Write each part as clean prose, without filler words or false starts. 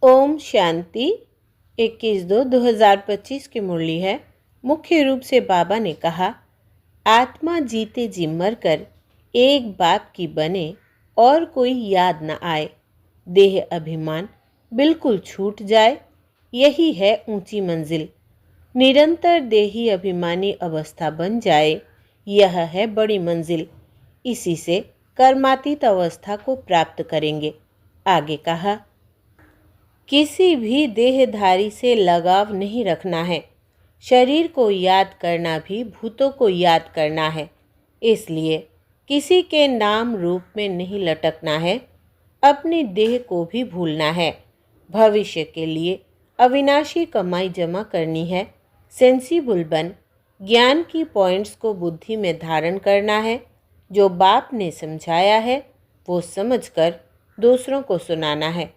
ओम शांति। 21/2/2025 की मुरली है। मुख्य रूप से बाबा ने कहा, आत्मा जीते जी मर कर एक बाप की बने और कोई याद न आए, देह अभिमान बिल्कुल छूट जाए, यही है ऊंची मंजिल। निरंतर देही अभिमानी अवस्था बन जाए, यह है बड़ी मंजिल। इसी से कर्मातीत अवस्था को प्राप्त करेंगे। आगे कहा, किसी भी देहधारी से लगाव नहीं रखना है। शरीर को याद करना भी भूतों को याद करना है। इसलिए किसी के नाम रूप में नहीं लटकना है। अपनी देह को भी भूलना है। भविष्य के लिए अविनाशी कमाई जमा करनी है। सेंसिबल बन ज्ञान की पॉइंट्स को बुद्धि में धारण करना है। जो बाप ने समझाया है वो समझकर दूसरों को सुनाना है।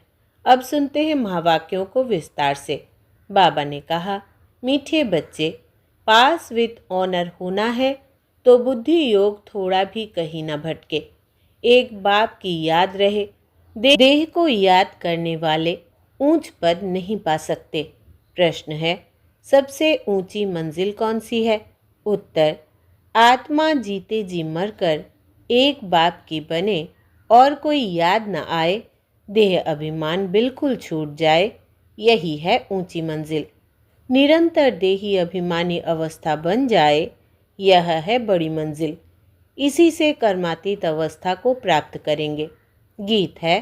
अब सुनते हैं महावाक्यों को विस्तार से। बाबा ने कहा, मीठे बच्चे, पास विथ ऑनर होना है तो बुद्धि योग थोड़ा भी कहीं न भटके। एक बाप की याद रहे। देह को याद करने वाले ऊंच पद नहीं पा सकते। प्रश्न है, सबसे ऊंची मंजिल कौन सी है? उत्तर, आत्मा जीते जी मरकर एक बाप की बने और कोई याद न आए, देह अभिमान बिल्कुल छूट जाए, यही है ऊंची मंजिल। निरंतर देही अभिमानी अवस्था बन जाए, यह है बड़ी मंजिल। इसी से कर्मातीत अवस्था को प्राप्त करेंगे। गीत है,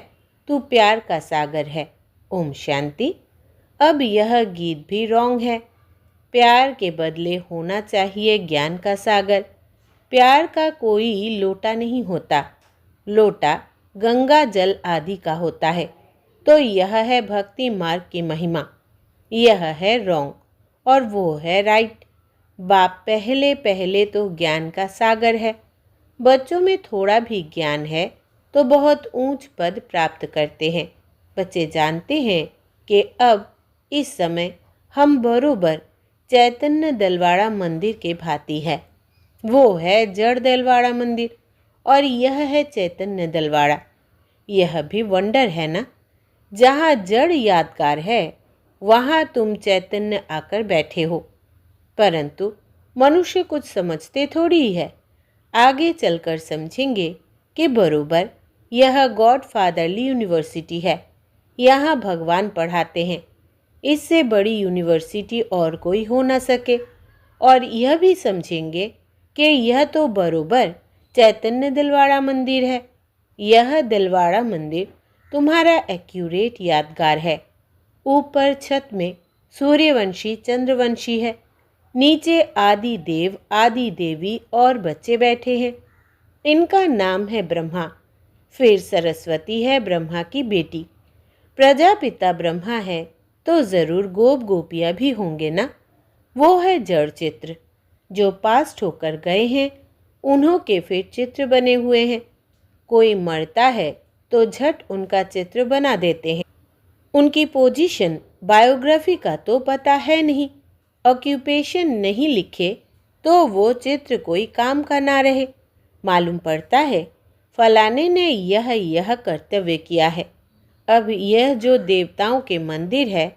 तू प्यार का सागर है। ओम शांति। अब यह गीत भी रॉन्ग है। प्यार के बदले होना चाहिए ज्ञान का सागर। प्यार का कोई लोटा नहीं होता। लोटा गंगा जल आदि का होता है। तो यह है भक्ति मार्ग की महिमा। यह है रॉन्ग और वो है राइट। बाप पहले पहले तो ज्ञान का सागर है। बच्चों में थोड़ा भी ज्ञान है तो बहुत ऊंच पद प्राप्त करते हैं। बच्चे जानते हैं कि अब इस समय हम बरोबर चैतन्य दलवाड़ा मंदिर के भांति है। वो है जड़ दलवाड़ा मंदिर और यह है चैतन्य दलवाड़ा। यह भी वंडर है ना। जहाँ जड़ यादगार है वहाँ तुम चैतन्य आकर बैठे हो। परंतु मनुष्य कुछ समझते थोड़ी ही है। आगे चलकर समझेंगे कि बरोबर यह गॉड फादरली यूनिवर्सिटी है। यहाँ भगवान पढ़ाते हैं। इससे बड़ी यूनिवर्सिटी और कोई हो न सके। और यह भी समझेंगे कि यह तो बरोबर चैतन्य दिलवाड़ा मंदिर है। यह दिलवाड़ा मंदिर तुम्हारा एक्यूरेट यादगार है। ऊपर छत में सूर्यवंशी चंद्रवंशी है। नीचे आदि देव आदि देवी और बच्चे बैठे हैं। इनका नाम है ब्रह्मा। फिर सरस्वती है ब्रह्मा की बेटी। प्रजापिता ब्रह्मा है तो ज़रूर गोप गोपियाँ भी होंगे ना। वो है जड़ चित्र। जो पास्ट होकर गए हैं उन्हों के फिर चित्र बने हुए हैं। कोई मरता है तो झट उनका चित्र बना देते हैं। उनकी पोजीशन बायोग्राफी का तो पता है नहीं। ऑक्यूपेशन नहीं लिखे तो वो चित्र कोई काम का ना रहे। मालूम पड़ता है फलाने ने यह कर्तव्य किया है। अब यह जो देवताओं के मंदिर है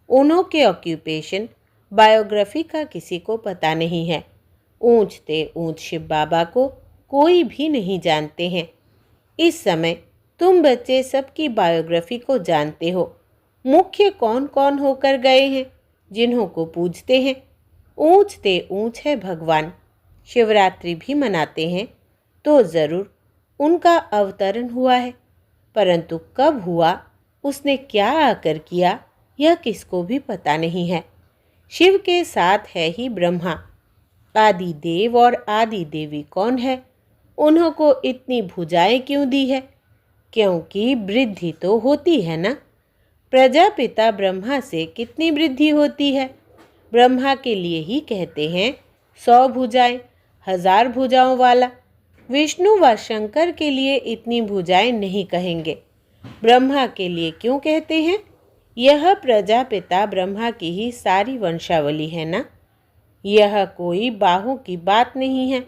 उन्हों के ऑक्यूपेशन बायोग्राफी का किसी को पता नहीं है। ऊंचते ऊंच शिव बाबा को कोई भी नहीं जानते हैं। इस समय तुम बच्चे सबकी बायोग्राफी को जानते हो। मुख्य कौन कौन होकर गए हैं जिन्हों को पूजते हैं। ऊंचते ऊंच है भगवान। शिवरात्रि भी मनाते हैं तो ज़रूर उनका अवतरण हुआ है। परंतु कब हुआ, उसने क्या आकर किया, यह किसको भी पता नहीं है। शिव के साथ है ही ब्रह्मा। आदि देव और आदि देवी कौन है? उन्हों को इतनी भुजाएं क्यों दी है? क्योंकि वृद्धि तो होती है ना। प्रजापिता ब्रह्मा से कितनी वृद्धि होती है? ब्रह्मा के लिए ही कहते हैं 100 भुजाएं, 1000 भुजाओं वाला। विष्णु व शंकर के लिए इतनी भुजाएं नहीं कहेंगे। ब्रह्मा के लिए क्यों कहते हैं? यह प्रजापिता ब्रह्मा की ही सारी वंशावली है ना। यह कोई बाहों की बात नहीं है।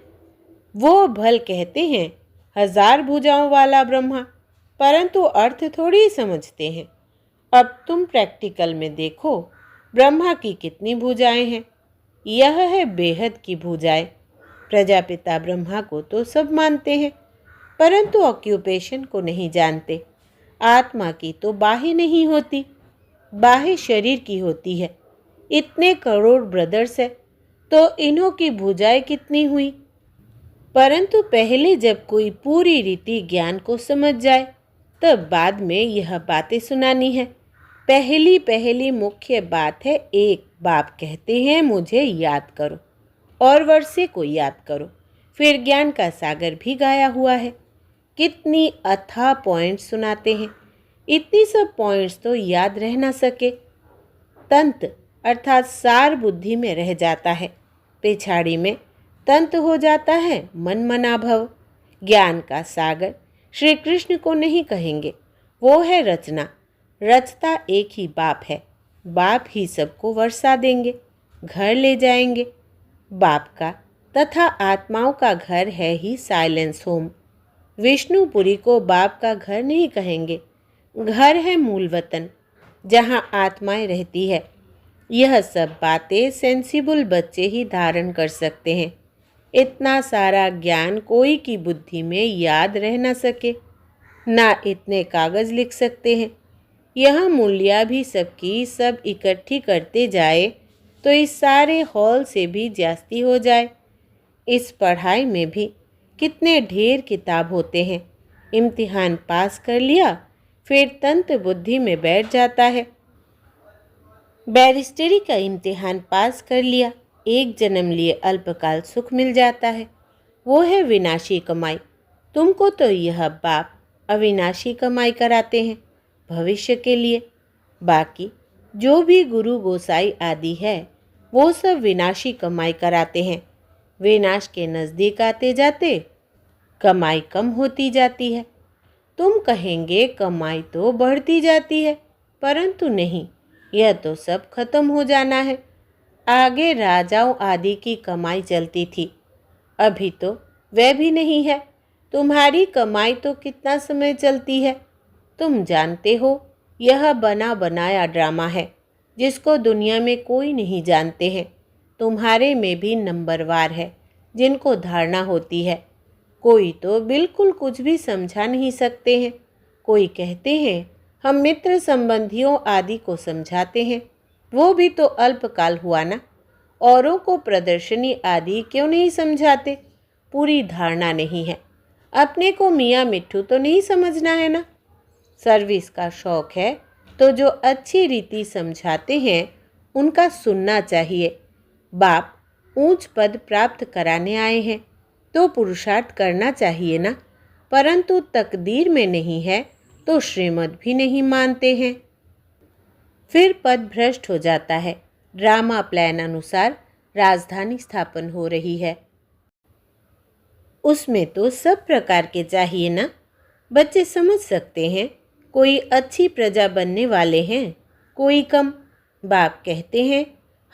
वो भल कहते हैं 1000 भुजाओं वाला ब्रह्मा, परंतु अर्थ थोड़ी समझते हैं। अब तुम प्रैक्टिकल में देखो, ब्रह्मा की कितनी भुजाएं हैं। यह है बेहद की भुजाएं। प्रजापिता ब्रह्मा को तो सब मानते हैं, परंतु ऑक्यूपेशन को नहीं जानते। आत्मा की तो बाहें नहीं होती, बाहें शरीर की होती है। इतने करोड़ ब्रदर्स है, तो इन्हों की भुजाएं कितनी हुई। परंतु पहले जब कोई पूरी रीति ज्ञान को समझ जाए, तब बाद में यह बातें सुनानी है। पहली पहली मुख्य बात है, एक बाप कहते हैं मुझे याद करो और वर्षे को याद करो। फिर ज्ञान का सागर भी गाया हुआ है। कितनी अथाह पॉइंट्स सुनाते हैं। इतनी सब पॉइंट्स तो याद रह ना सके। तंत अर्थात सार बुद्धि में रह जाता है, पिछाड़ी में तंत हो जाता है मन मना भव। ज्ञान का सागर श्री कृष्ण को नहीं कहेंगे, वो है रचना। रचता एक ही बाप है। बाप ही सबको वर्षा देंगे, घर ले जाएंगे। बाप का तथा आत्माओं का घर है ही साइलेंस होम। विष्णुपुरी को बाप का घर नहीं कहेंगे, घर है मूल वतन, जहाँ आत्माएं रहती है। यह सब बातें सेंसिबल बच्चे ही धारण कर सकते हैं। इतना सारा ज्ञान कोई की बुद्धि में याद रह न सके, ना इतने कागज लिख सकते हैं। यह मूल्य भी सबकी सब इकट्ठी करते जाए तो इस सारे हॉल से भी जास्ती हो जाए। इस पढ़ाई में भी कितने ढेर किताब होते हैं। इम्तिहान पास कर लिया, फिर तंत्र बुद्धि में बैठ जाता है। बैरिस्टरी का इम्तिहान पास कर लिया, एक जन्म लिए अल्पकाल सुख मिल जाता है। वो है विनाशी कमाई। तुमको तो यह बाप अविनाशी कमाई कराते हैं भविष्य के लिए। बाकी जो भी गुरु गोसाई आदि है, वो सब विनाशी कमाई कराते हैं। विनाश के नज़दीक आते जाते कमाई कम होती जाती है। तुम कहेंगे कमाई तो बढ़ती जाती है, परंतु नहीं, यह तो सब खत्म हो जाना है। आगे राजाओं आदि की कमाई चलती थी, अभी तो वह भी नहीं है। तुम्हारी कमाई तो कितना समय चलती है, तुम जानते हो। यह बना बनाया ड्रामा है, जिसको दुनिया में कोई नहीं जानते हैं। तुम्हारे में भी नंबरवार है, जिनको धारणा होती है। कोई तो बिल्कुल कुछ भी समझा नहीं सकते हैं। कोई कहते हैं हम मित्र संबंधियों आदि को समझाते हैं, वो भी तो अल्पकाल हुआ ना। औरों को प्रदर्शनी आदि क्यों नहीं समझाते? पूरी धारणा नहीं है। अपने को मियाँ मिट्ठू तो नहीं समझना है ना। सर्विस का शौक है तो जो अच्छी रीति समझाते हैं उनका सुनना चाहिए। बाप ऊंच पद प्राप्त कराने आए हैं तो पुरुषार्थ करना चाहिए ना, परंतु तकदीर में नहीं है तो श्रीमत भी नहीं मानते हैं। फिर पद भ्रष्ट हो जाता है। ड्रामा प्लान अनुसार राजधानी स्थापन हो रही है, उसमें तो सब प्रकार के चाहिए ना। बच्चे समझ सकते हैं, कोई अच्छी प्रजा बनने वाले हैं, कोई कम। बाप कहते हैं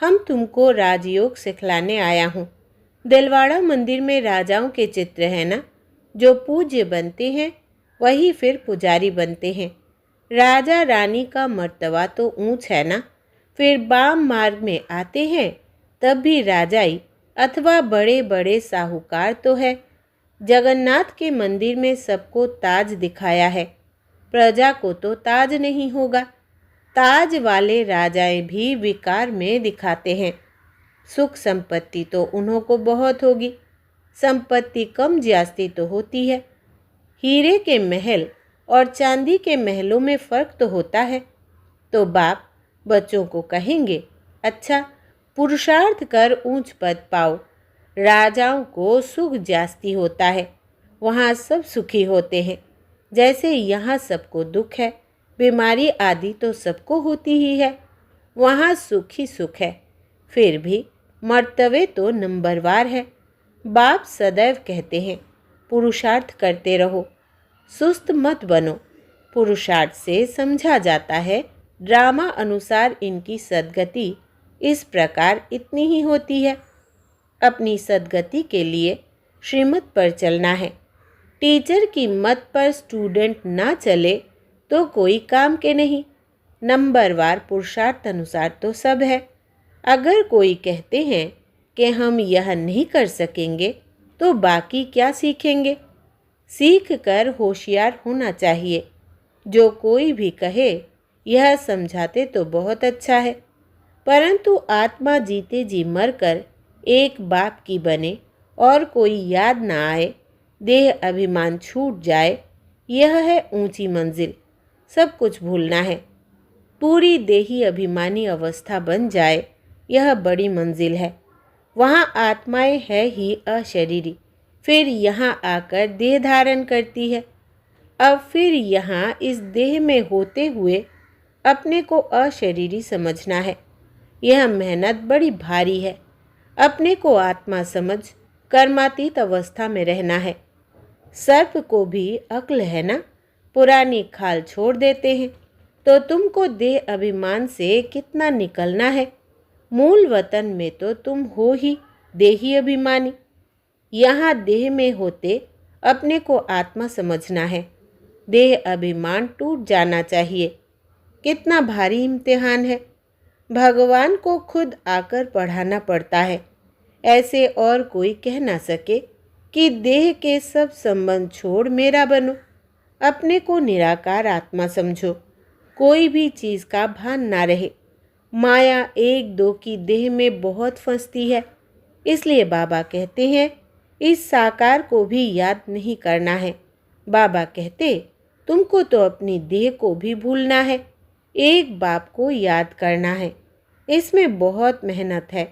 हम तुमको राजयोग सिखलाने आया हूँ। दिलवाड़ा मंदिर में राजाओं के चित्र हैं ना, जो पूज्य बनते हैं वही फिर पुजारी बनते हैं। राजा रानी का मर्तबा तो ऊंच है ना। फिर बाम मार्ग में आते हैं तब भी राजाई अथवा बड़े बड़े साहूकार तो है। जगन्नाथ के मंदिर में सबको ताज दिखाया है, प्रजा को तो ताज नहीं होगा। ताज वाले राजाएं भी विकार में दिखाते हैं। सुख संपत्ति तो उन्हों को बहुत होगी, संपत्ति कम ज्यास्ती तो होती है। हीरे के महल और चांदी के महलों में फ़र्क तो होता है। तो बाप बच्चों को कहेंगे अच्छा पुरुषार्थ कर ऊंच पद पाओ। राजाओं को सुख जास्ती होता है, वहाँ सब सुखी होते हैं। जैसे यहाँ सबको दुख है, बीमारी आदि तो सबको होती ही है, वहाँ सुख ही सुख है। फिर भी मर्तबे तो नंबरवार है। बाप सदैव कहते हैं पुरुषार्थ करते रहो, सुस्त मत बनो। पुरुषार्थ से समझा जाता है ड्रामा अनुसार इनकी सद्गति इस प्रकार इतनी ही होती है। अपनी सद्गति के लिए श्रीमत पर चलना है। टीचर की मत पर स्टूडेंट ना चले तो कोई काम के नहीं। नंबरवार पुरुषार्थ अनुसार तो सब है। अगर कोई कहते हैं कि हम यह नहीं कर सकेंगे तो बाकी क्या सीखेंगे? सीख कर होशियार होना चाहिए। जो कोई भी कहे यह समझाते तो बहुत अच्छा है, परंतु आत्मा जीते जी मरकर एक बाप की बने और कोई याद ना आए, देह अभिमान छूट जाए, यह है ऊंची मंजिल। सब कुछ भूलना है, पूरी देही अभिमानी अवस्था बन जाए, यह बड़ी मंजिल है। वहाँ आत्माएं है ही अशरीरी, फिर यहाँ आकर देह धारण करती है। अब फिर यहाँ इस देह में होते हुए अपने को अशरीरी समझना है। यह मेहनत बड़ी भारी है। अपने को आत्मा समझ कर्मातीत अवस्था में रहना है। सर्प को भी अक्ल है ना, पुरानी खाल छोड़ देते हैं, तो तुमको देह अभिमान से कितना निकलना है। मूल वतन में तो तुम हो ही देही अभिमानी। यहाँ देह में होते अपने को आत्मा समझना है। देह अभिमान टूट जाना चाहिए। कितना भारी इम्तिहान है। भगवान को खुद आकर पढ़ाना पड़ता है। ऐसे और कोई कह ना सके कि देह के सब संबंध छोड़ मेरा बनो। अपने को निराकार आत्मा समझो। कोई भी चीज़ का भान ना रहे। माया एक दो की देह में बहुत फंसती है। इसलिए बाबा कहते हैं इस साकार को भी याद नहीं करना है। बाबा कहते तुमको तो अपनी देह को भी भूलना है, एक बाप को याद करना है। इसमें बहुत मेहनत है।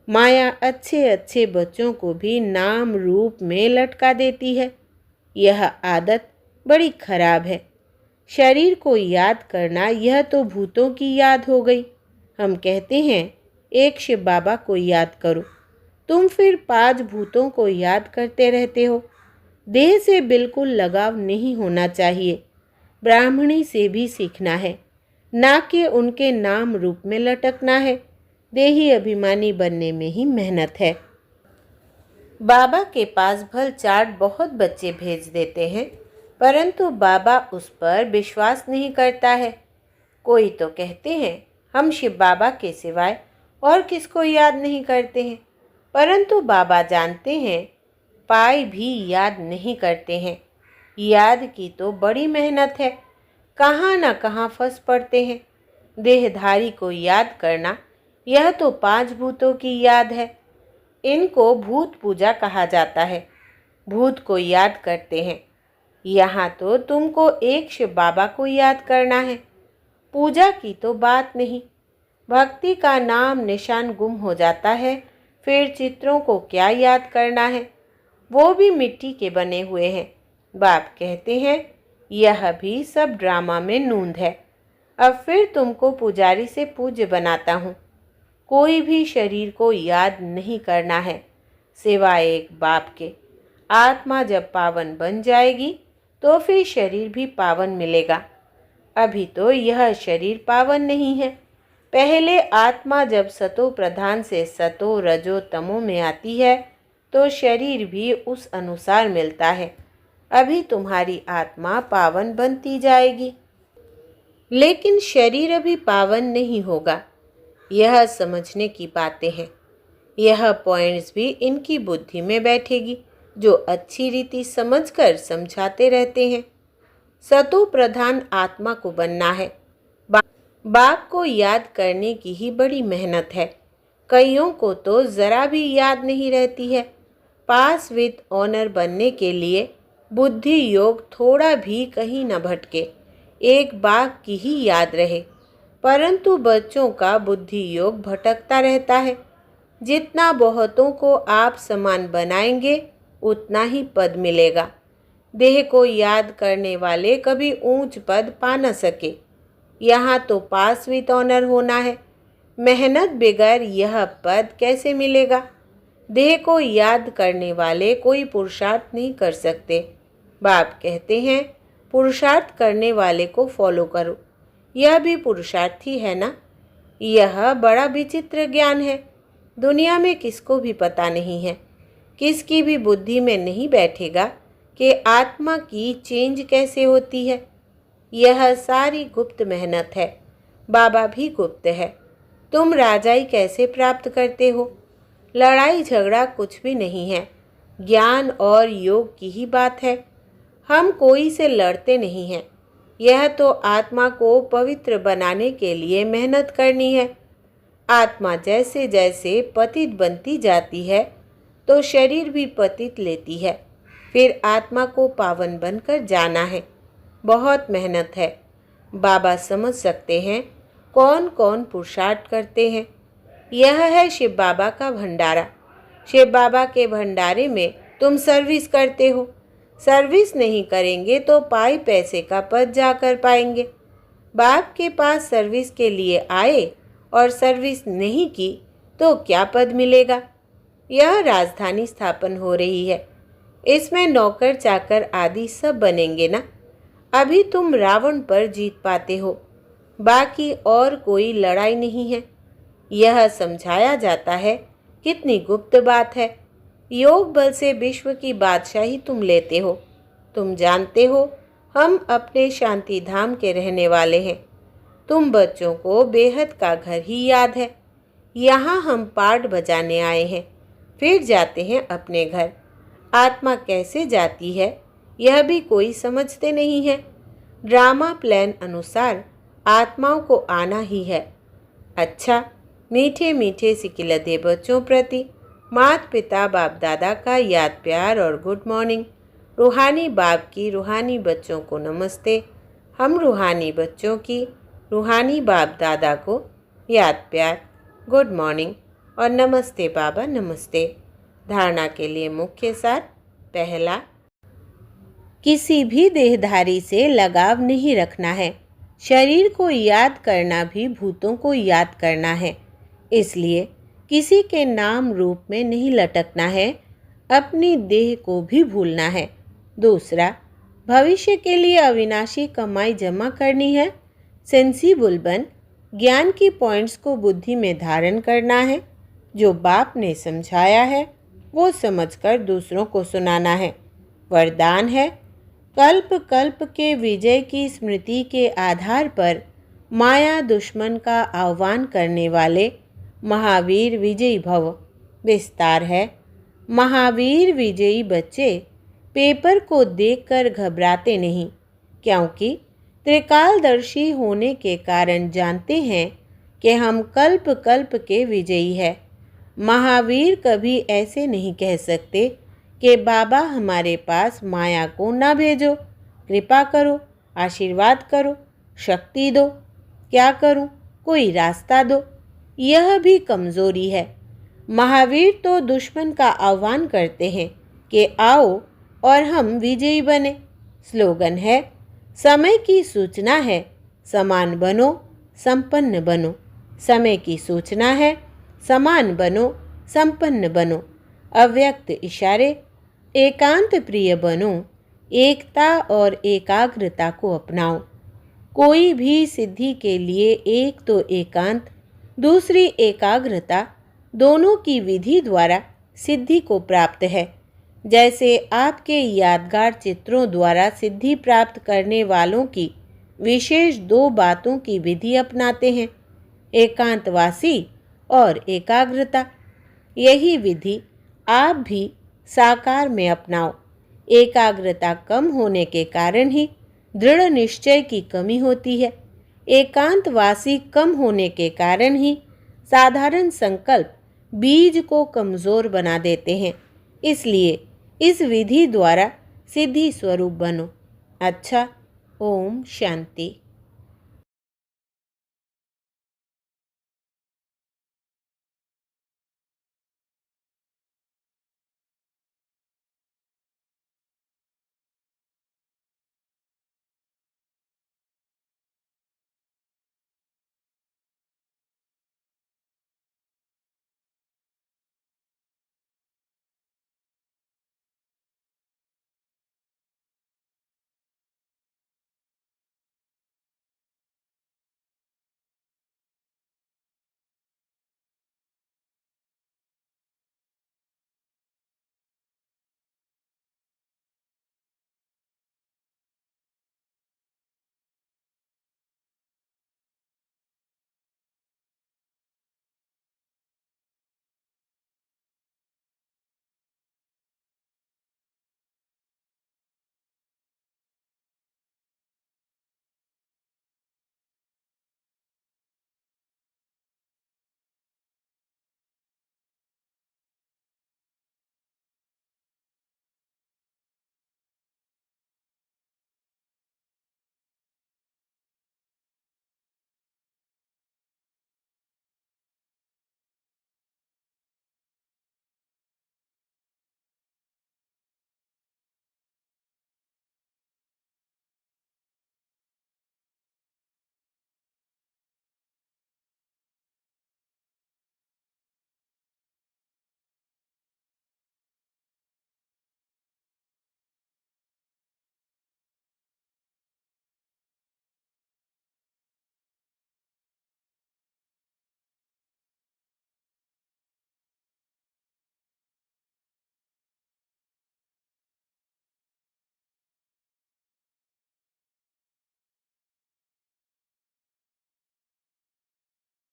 माया अच्छे अच्छे बच्चों को भी नाम रूप में लटका देती है। यह आदत बड़ी खराब है। शरीर को याद करना यह तो भूतों की याद हो गई। हम कहते हैं एक शिव बाबा को याद करो, तुम फिर 5 भूतों को याद करते रहते हो। देह से बिल्कुल लगाव नहीं होना चाहिए। ब्राह्मणी से भी सीखना है, ना कि उनके नाम रूप में लटकना है। देही अभिमानी बनने में ही मेहनत है। बाबा के पास भल चाट बहुत बच्चे भेज देते हैं, परंतु बाबा उस पर विश्वास नहीं करता है। कोई तो कहते हैं हम शिव बाबा के सिवाय और किसको याद नहीं करते हैं, परंतु बाबा जानते हैं पाई भी याद नहीं करते हैं। याद की तो बड़ी मेहनत है, कहाँ न कहाँ फंस पड़ते हैं। देहधारी को याद करना यह तो 5 भूतों की याद है। इनको भूत पूजा कहा जाता है। भूत को याद करते हैं। यहाँ तो तुमको एक शिव बाबा को याद करना है। पूजा की तो बात नहीं। भक्ति का नाम निशान गुम हो जाता है, फिर चित्रों को क्या याद करना है, वो भी मिट्टी के बने हुए हैं। बाप कहते हैं यह भी सब ड्रामा में नूंद है। अब फिर तुमको पुजारी से पूज्य बनाता हूँ। कोई भी शरीर को याद नहीं करना है सिवाय एक बाप के। आत्मा जब पावन बन जाएगी तो फिर शरीर भी पावन मिलेगा। अभी तो यह शरीर पावन नहीं है। पहले आत्मा जब सतो प्रधान से सतो रजो तमो में आती है तो शरीर भी उस अनुसार मिलता है। अभी तुम्हारी आत्मा पावन बनती जाएगी, लेकिन शरीर अभी पावन नहीं होगा। यह समझने की बातें हैं। यह पॉइंट्स भी इनकी बुद्धि में बैठेगी जो अच्छी रीति समझकर समझाते रहते हैं। सतो प्रधान आत्मा को बनना है। बाप को याद करने की ही बड़ी मेहनत है। कईयों को तो ज़रा भी याद नहीं रहती है। पास विद ऑनर बनने के लिए बुद्धि योग थोड़ा भी कहीं न भटके, एक बाप की ही याद रहे। परंतु बच्चों का बुद्धि योग भटकता रहता है। जितना बहुतों को आप समान बनाएंगे उतना ही पद मिलेगा। देह को याद करने वाले कभी ऊंच पद पा न सके। यहाँ तो पास विद ऑनर होना है। मेहनत बगैर यह पद कैसे मिलेगा? देह को याद करने वाले कोई पुरुषार्थ नहीं कर सकते। बाप कहते हैं पुरुषार्थ करने वाले को फॉलो करो। यह भी पुरुषार्थ ही है ना। यह बड़ा विचित्र ज्ञान है। दुनिया में किसको भी पता नहीं है, किसकी भी बुद्धि में नहीं बैठेगा कि आत्मा की चेंज कैसे होती है। यह सारी गुप्त मेहनत है। बाबा भी गुप्त है। तुम राजाई कैसे प्राप्त करते हो? लड़ाई झगड़ा कुछ भी नहीं है, ज्ञान और योग की ही बात है। हम कोई से लड़ते नहीं हैं। यह तो आत्मा को पवित्र बनाने के लिए मेहनत करनी है। आत्मा जैसे जैसे पतित बनती जाती है तो शरीर भी पतित लेती है। फिर आत्मा को पावन बनकर जाना है। बहुत मेहनत है। बाबा समझ सकते हैं कौन कौन पुरुषार्थ करते हैं। यह है शिव बाबा का भंडारा। शिव बाबा के भंडारे में तुम सर्विस करते हो। सर्विस नहीं करेंगे तो पाई पैसे का पद जाकर पाएंगे। बाप के पास सर्विस के लिए आए और सर्विस नहीं की तो क्या पद मिलेगा? यह राजधानी स्थापन हो रही है। इसमें नौकर चाकर आदि सब बनेंगे ना। अभी तुम रावण पर जीत पाते हो, बाकी और कोई लड़ाई नहीं है। यह समझाया जाता है। कितनी गुप्त बात है। योग बल से विश्व की बादशाही तुम लेते हो। तुम जानते हो हम अपने शांति धाम के रहने वाले हैं। तुम बच्चों को बेहद का घर ही याद है। यहाँ हम पाठ बजाने आए हैं, फिर जाते हैं अपने घर। आत्मा कैसे जाती है यह भी कोई समझते नहीं है। ड्रामा प्लान अनुसार आत्माओं को आना ही है। अच्छा, मीठे मीठे सिकिलते बच्चों प्रति माता पिता बाप दादा का याद प्यार और गुड मॉर्निंग। रूहानी बाप की रूहानी बच्चों को नमस्ते। हम रूहानी बच्चों की रूहानी बाप दादा को याद प्यार, गुड मॉर्निंग और नमस्ते बाबा नमस्ते। धारणा के लिए मुख्य सार। पहला, किसी भी देहधारी से लगाव नहीं रखना है। शरीर को याद करना भी भूतों को याद करना है, इसलिए किसी के नाम रूप में नहीं लटकना है। अपनी देह को भी भूलना है। दूसरा, भविष्य के लिए अविनाशी कमाई जमा करनी है। सेंसिबल बन ज्ञान की पॉइंट्स को बुद्धि में धारण करना है। जो बाप ने समझाया है वो समझकर दूसरों को सुनाना है। वरदान है, कल्प कल्प के विजय की स्मृति के आधार पर माया दुश्मन का आह्वान करने वाले महावीर विजयी भव। विस्तार है, महावीर विजयी बच्चे पेपर को देखकर घबराते नहीं, क्योंकि त्रिकालदर्शी होने के कारण जानते हैं कि हम कल्प कल्प के विजयी हैं। महावीर कभी ऐसे नहीं कह सकते कि बाबा हमारे पास माया को ना भेजो, कृपा करो, आशीर्वाद करो, शक्ति दो। क्या करूं? कोई रास्ता दो। यह भी कमज़ोरी है। महावीर तो दुश्मन का आह्वान करते हैं कि आओ और हम विजयी बने। स्लोगन है, समय की सूचना है, समान बनो, संपन्न बनो। समय की सूचना है, समान बनो, संपन्न बनो। अव्यक्त इशारे, एकांत प्रिय बनो, एकता और एकाग्रता को अपनाओ। कोई भी सिद्धि के लिए एक तो एकांत, दूसरी एकाग्रता, दोनों की विधि द्वारा सिद्धि को प्राप्त है। जैसे आपके यादगार चित्रों द्वारा सिद्धि प्राप्त करने वालों की विशेष दो बातों की विधि अपनाते हैं, एकांतवासी और एकाग्रता। यही विधि आप भी साकार में अपनाओ। एकाग्रता कम होने के कारण ही दृढ़ निश्चय की कमी होती है। एकांतवासी कम होने के कारण ही साधारण संकल्प बीज को कमज़ोर बना देते हैं। इसलिए इस विधि द्वारा सिद्धि स्वरूप बनो। अच्छा, ओम शांति।